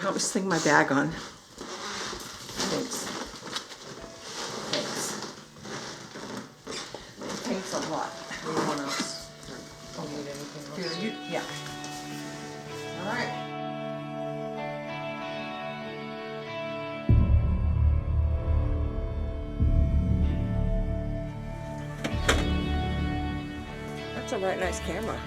Help me sling my bag on. Thanks. Thanks a lot. Anyone else? Or need anything else? Here, yeah. All right. That's a right nice camera.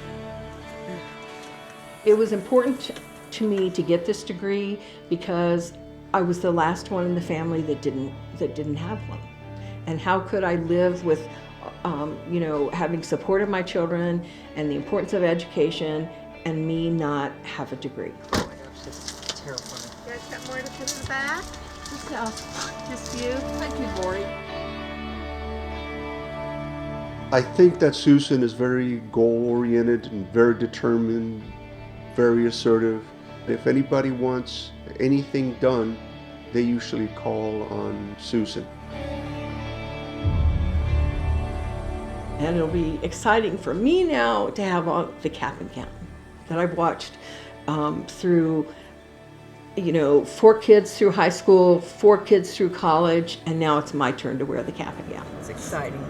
It was important to me to get this degree because I was the last one in the family that didn't have one. And how could I live with, having supported my children and the importance of education and me not have a degree? Oh my gosh, this is terrifying. You guys got more to put in the back? Just you? Thank you, Lori. I think that Susan is very goal-oriented and very determined, very assertive. If anybody wants anything done, they usually call on Susan. And it'll be exciting for me now to have on the cap and gown that I've watched through, 4 kids through high school, 4 kids through college, and now it's my turn to wear the cap and gown. It's exciting.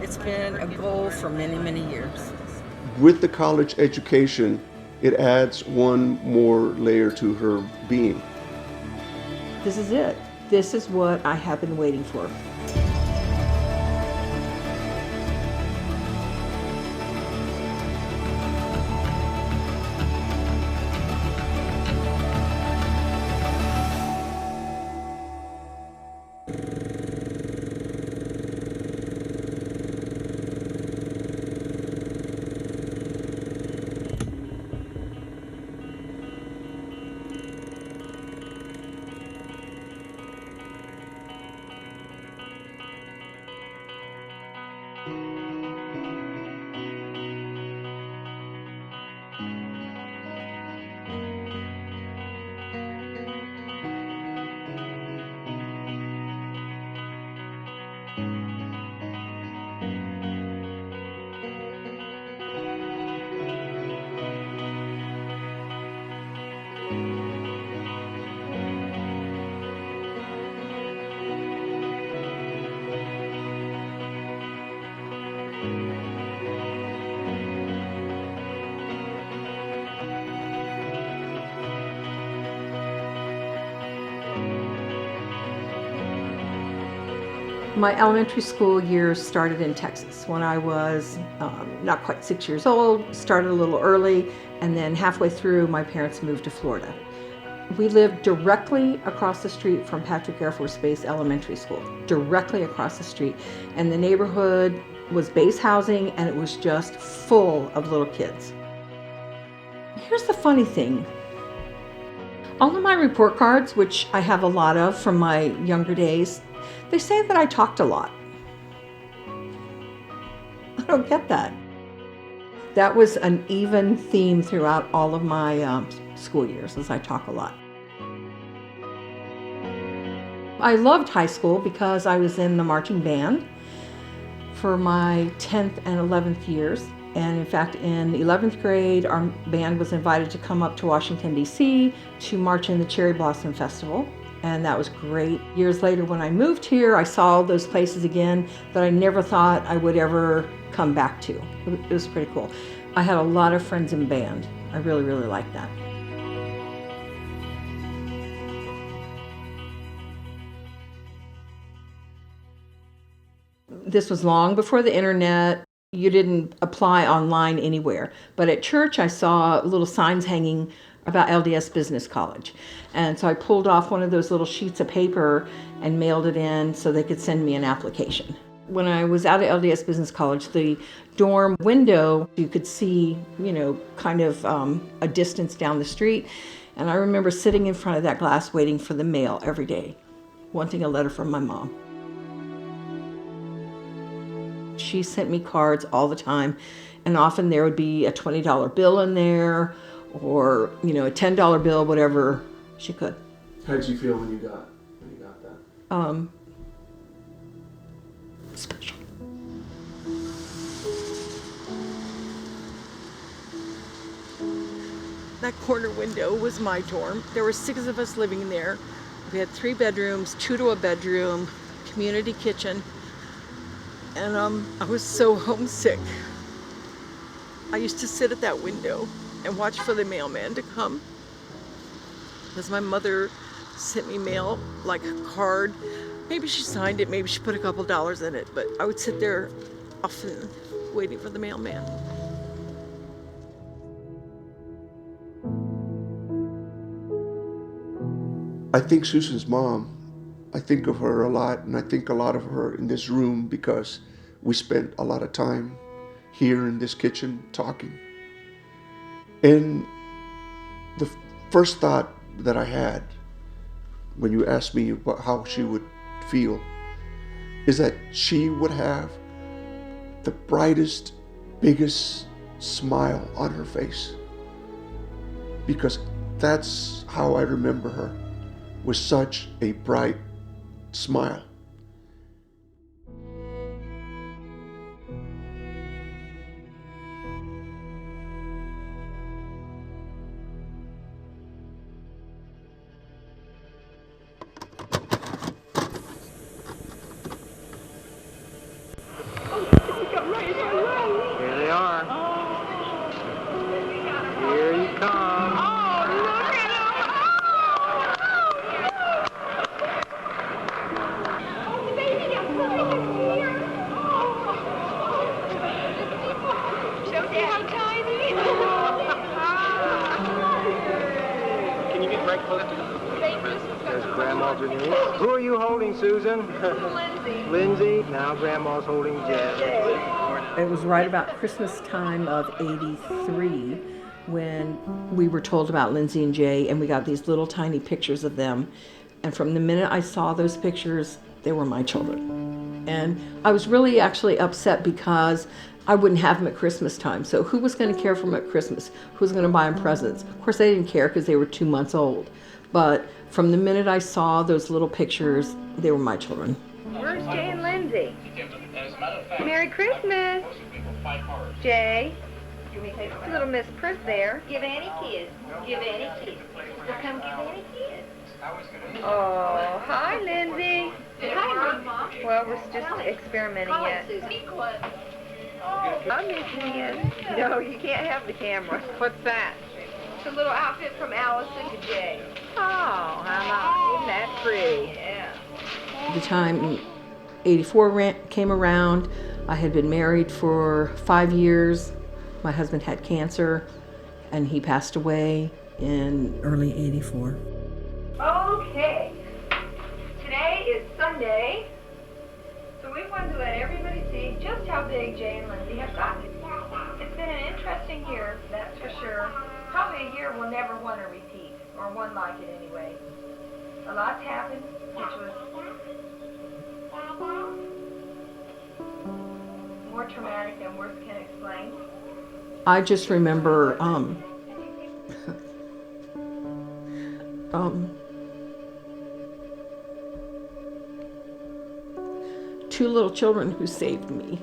It's been a goal for many, many years. With the college education, it adds one more layer to her being. This is it. This is what I have been waiting for. My elementary school years started in Texas when I was not quite 6 years old, started a little early, and then halfway through my parents moved to Florida. We lived directly across the street from Patrick Air Force Base Elementary School, directly across the street. And the neighborhood was base housing and it was just full of little kids. Here's the funny thing. All of my report cards, which I have a lot of from my younger days, they say that I talked a lot. I don't get that. That was an even theme throughout all of my school years, as I talk a lot. I loved high school because I was in the marching band for my 10th and 11th years. And in fact, in 11th grade, our band was invited to come up to Washington, D.C. to march in the Cherry Blossom Festival. And that was great. Years later, when I moved here, I saw those places again that I never thought I would ever come back to. It was pretty cool. I had a lot of friends in band. I really, really liked that. This was long before the internet. You didn't apply online anywhere. But at church, I saw little signs hanging about LDS Business College. And so I pulled off one of those little sheets of paper and mailed it in so they could send me an application. When I was out at LDS Business College, the dorm window, you could see, kind of a distance down the street. And I remember sitting in front of that glass waiting for the mail every day, wanting a letter from my mom. She sent me cards all the time, and often there would be a $20 bill in there, or a $10 bill, whatever she could. How did you feel when you got that? Special. that corner window was my dorm. There were 6 of us living there. We had 3 bedrooms, 2 to a bedroom, community kitchen, and I was so homesick. I used to sit at that window and watch for the mailman to come, because my mother sent me mail, like a card. Maybe she signed it, maybe she put a couple dollars in it, but I would sit there often waiting for the mailman. I think Susan's mom, I think of her a lot, and I think a lot of her in this room because we spent a lot of time here in this kitchen talking. And the first thought that I had when you asked me about how she would feel is that she would have the brightest, biggest smile on her face, because that's how I remember her, with such a bright smile. Here they are. Here you come. Can you get right close to There's Grandma Denise. Who are you holding, Susan? Lindsay. Lindsay. Now Grandma's holding Jess. It was right about Christmas time of '83 when we were told about Lindsay and Jay, and we got these little tiny pictures of them. And from the minute I saw those pictures, they were my children. And I was really actually upset because I wouldn't have them at Christmas time. So who was going to care for them at Christmas? Who was going to buy them presents? Of course, they didn't care because they were 2 months old. But from the minute I saw those little pictures, they were my children. Where's Jay and Lindsay? Merry Christmas, Jay. Little Miss Pris there. Give Annie a kiss. Give Annie a kiss. Well, come give Annie a kiss. Oh, hi, Lindsay. Hi, Mom. Well, we're just experimenting yet. I'm missing you. No, you can't have the camera. What's that? It's a little outfit from Allison to Jay. Oh, how nice. Isn't that pretty? Yeah. The time '84 came around, I had been married for 5 years. My husband had cancer, and he passed away in early '84. Okay. Today is Sunday, so we wanted to let everybody see just how big Jay and Lindsay have gotten. It's been an interesting year, that's for sure. Probably a year we'll never want to repeat, or one like it anyway. A lot's happened, which was more traumatic than words can explain. I just remember two little children who saved me.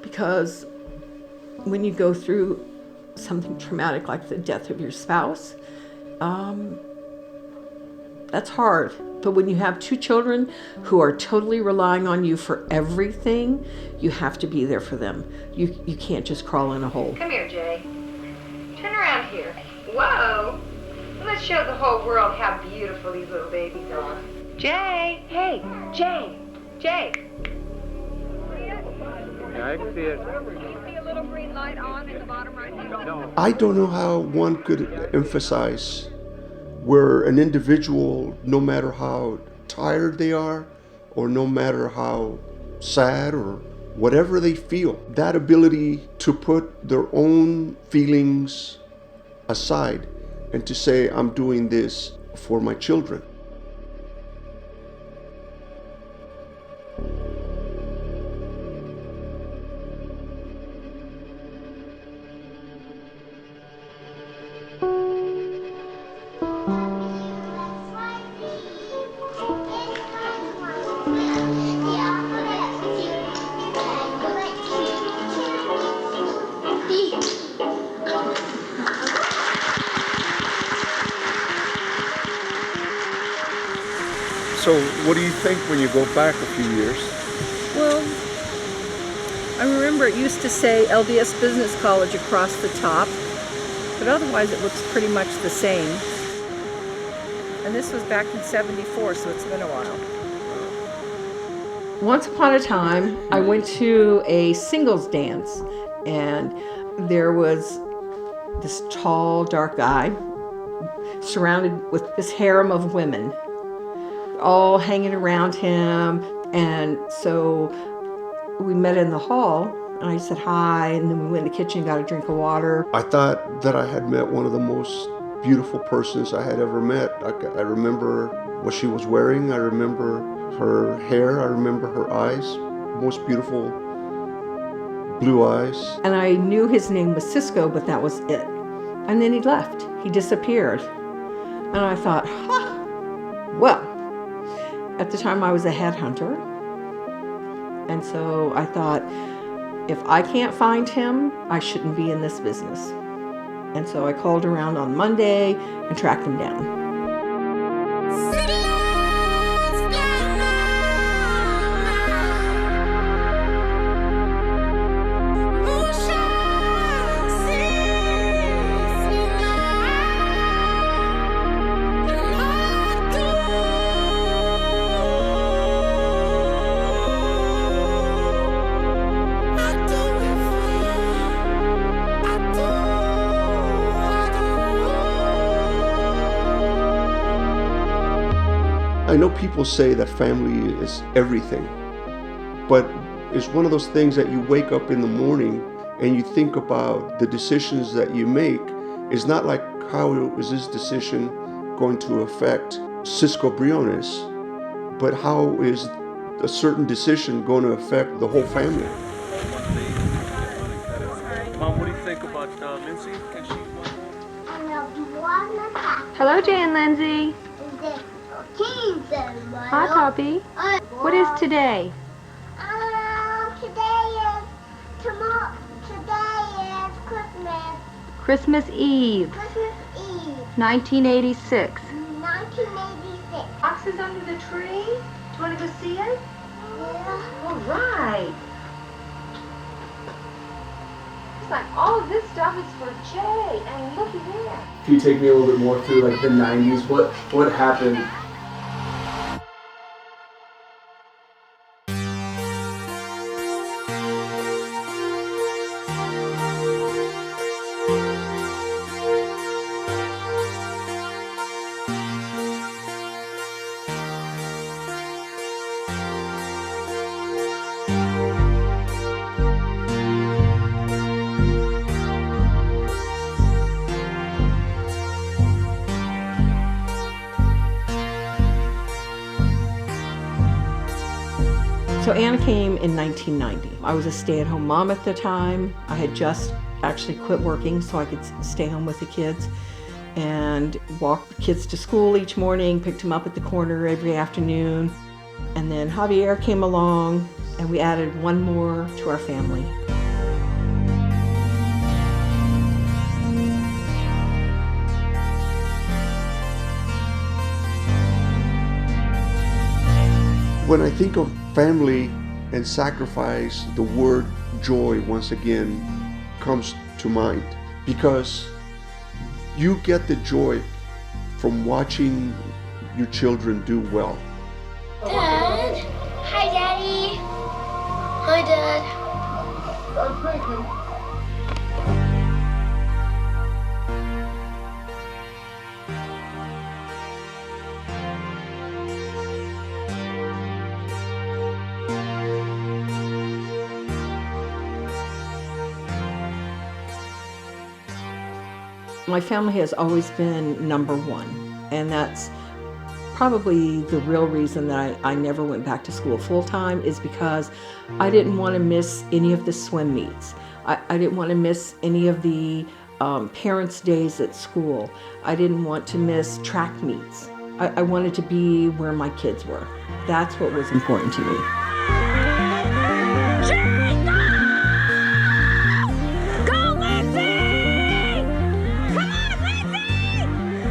Because when you go through something traumatic like the death of your spouse, that's hard. But when you have 2 children who are totally relying on you for everything, you have to be there for them. You can't just crawl in a hole. Come here, Jay. Turn around here. Whoa! Let's show the whole world how beautiful these little babies are. Jay! Hey! Jay! Jay! Yeah, I can see it. You see a little green light on in the bottom right hand? No. I don't know how one could emphasize where an individual, no matter how tired they are, or no matter how sad or whatever they feel, that ability to put their own feelings aside and to say, I'm doing this for my children. So what do you think when you go back a few years? Well, I remember it used to say LDS Business College across the top, but otherwise it looks pretty much the same. And this was back in '74, so it's been a while. Once upon a time, I went to a singles dance, and there was this tall, dark guy surrounded with this harem of women, all hanging around him. And so we met in the hall, and I said hi, and then we went in the kitchen and got a drink of water. I thought that I had met one of the most beautiful persons I had ever met. I remember what she was wearing. I remember her hair. I remember her eyes. Most beautiful blue eyes. And I knew his name was Cisco, but that was it. And then he left. He disappeared. And I thought, well, at the time I was a headhunter. And so I thought, if I can't find him, I shouldn't be in this business. And so I called around on Monday and tracked him down. I know people say that family is everything, but it's one of those things that you wake up in the morning and you think about the decisions that you make. It's not like, how is this decision going to affect Cisco Briones, but how is a certain decision going to affect the whole family? Mom, what do you think about Lindsay? Can she? Hello, Jay and Lindsay. Hi, Poppy. What is today? Today is Christmas. Christmas Eve, Christmas Eve, 1986. 1986. Boxes under the tree? Do you want to go see it? Yeah. All right. It's like all of this stuff is for Jay, and look at that. Can you take me a little bit more through like the 90s? What happened? So Anna came in 1990. I was a stay-at-home mom at the time. I had just actually quit working so I could stay home with the kids and walk the kids to school each morning, picked them up at the corner every afternoon. And then Javier came along and we added one more to our family. When I think of family and sacrifice, the word joy once again comes to mind, because you get the joy from watching your children do well. Dad. Hi, Daddy. Hi, Dad. My family has always been number one, and that's probably the real reason that I never went back to school full-time, is because I didn't want to miss any of the swim meets. I didn't want to miss any of the parents' days at school. I didn't want to miss track meets. I wanted to be where my kids were. That's what was important to me.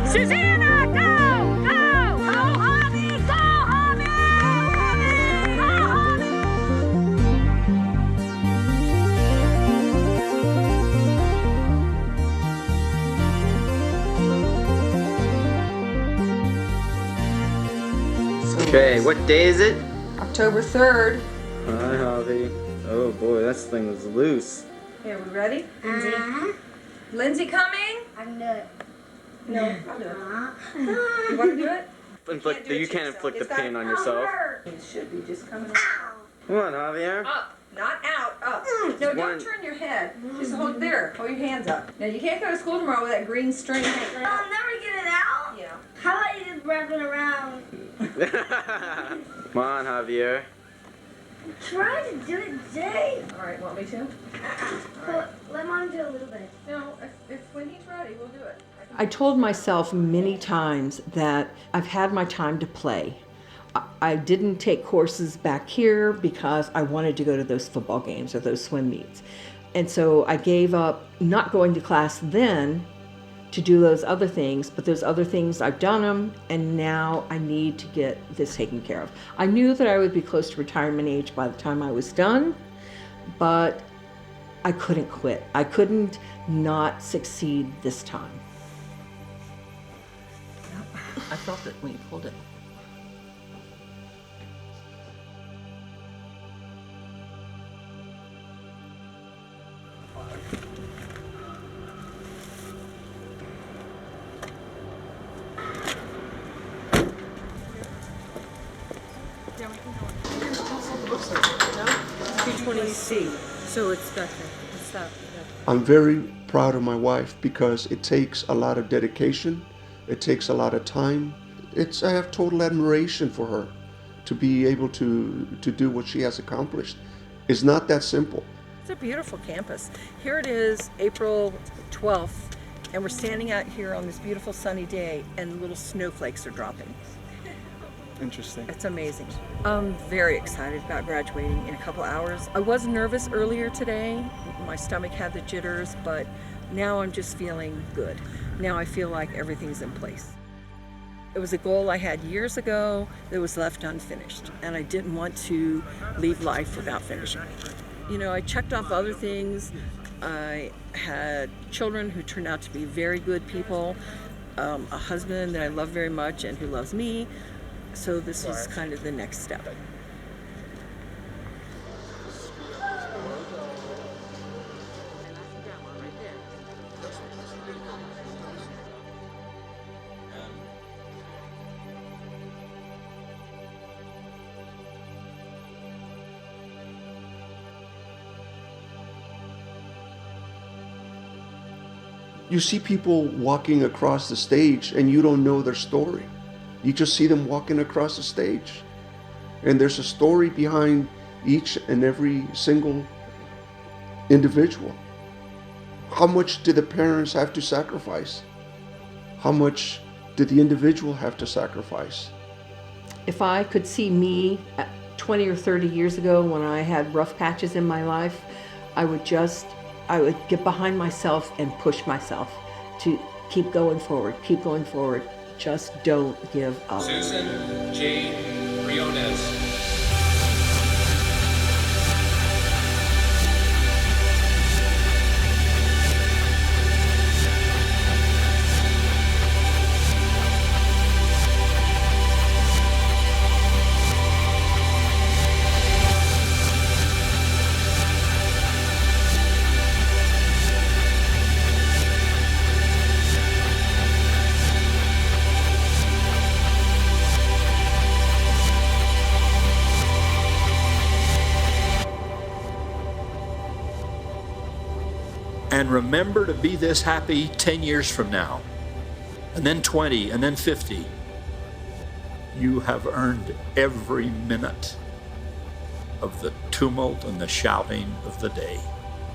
Susanna, go! Go! Go, Javi! Go, Trey, what day is it? October 3rd. Hi, Javi. Oh boy, that thing was loose. Okay, are we ready? Lindsay. Lindsay coming? I'm good. No, I'll do it. You want to do it? You can't inflict the pain on yourself. It should be just coming up. Come on, Javier. Up, not out, up. No, don't turn your head. Just hold there. Hold your hands up. Now, you can't go to school tomorrow with that green string hanging out. I'll never get it out. Yeah. How about you just wrap it around? Come on, Javier. Try to do it, Jay. All right, want me to? Let Mom do a little bit. No, if when he's ready, we'll do it. I told myself many times that I've had my time to play. I didn't take courses back here because I wanted to go to those football games or those swim meets. And so I gave up not going to class then to do those other things, but those other things, I've done them, and now I need to get this taken care of. I knew that I would be close to retirement age by the time I was done, but I couldn't quit. I couldn't not succeed this time. I felt it when you pulled it. C. So it's back there. It's that. I'm very proud of my wife because it takes a lot of dedication. It takes a lot of time. I have total admiration for her to be able to do what she has accomplished. It's not that simple. It's a beautiful campus. Here it is, April 12th, and we're standing out here on this beautiful sunny day, and little snowflakes are dropping. Interesting. It's amazing. I'm very excited about graduating in a couple hours. I was nervous earlier today. My stomach had the jitters, but now I'm just feeling good. Now I feel like everything's in place. It was a goal I had years ago that was left unfinished, and I didn't want to leave life without finishing it. You know, I checked off other things. I had children who turned out to be very good people, a husband that I love very much and who loves me. So this was kind of the next step. You see people walking across the stage and you don't know their story. You just see them walking across the stage. And there's a story behind each and every single individual. How much did the parents have to sacrifice? How much did the individual have to sacrifice? If I could see me 20 or 30 years ago when I had rough patches in my life, I would get behind myself and push myself to keep going forward, keep going forward. Just don't give up. Susan J. Briones. And remember to be this happy 10 years from now, and then 20, and then 50. You have earned every minute of the tumult and the shouting of the day.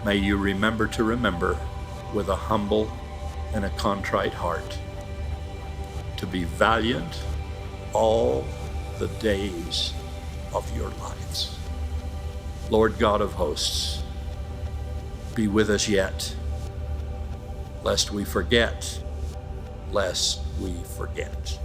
May you remember to remember with a humble and a contrite heart to be valiant all the days of your lives. Lord God of hosts, be with us yet, lest we forget, lest we forget.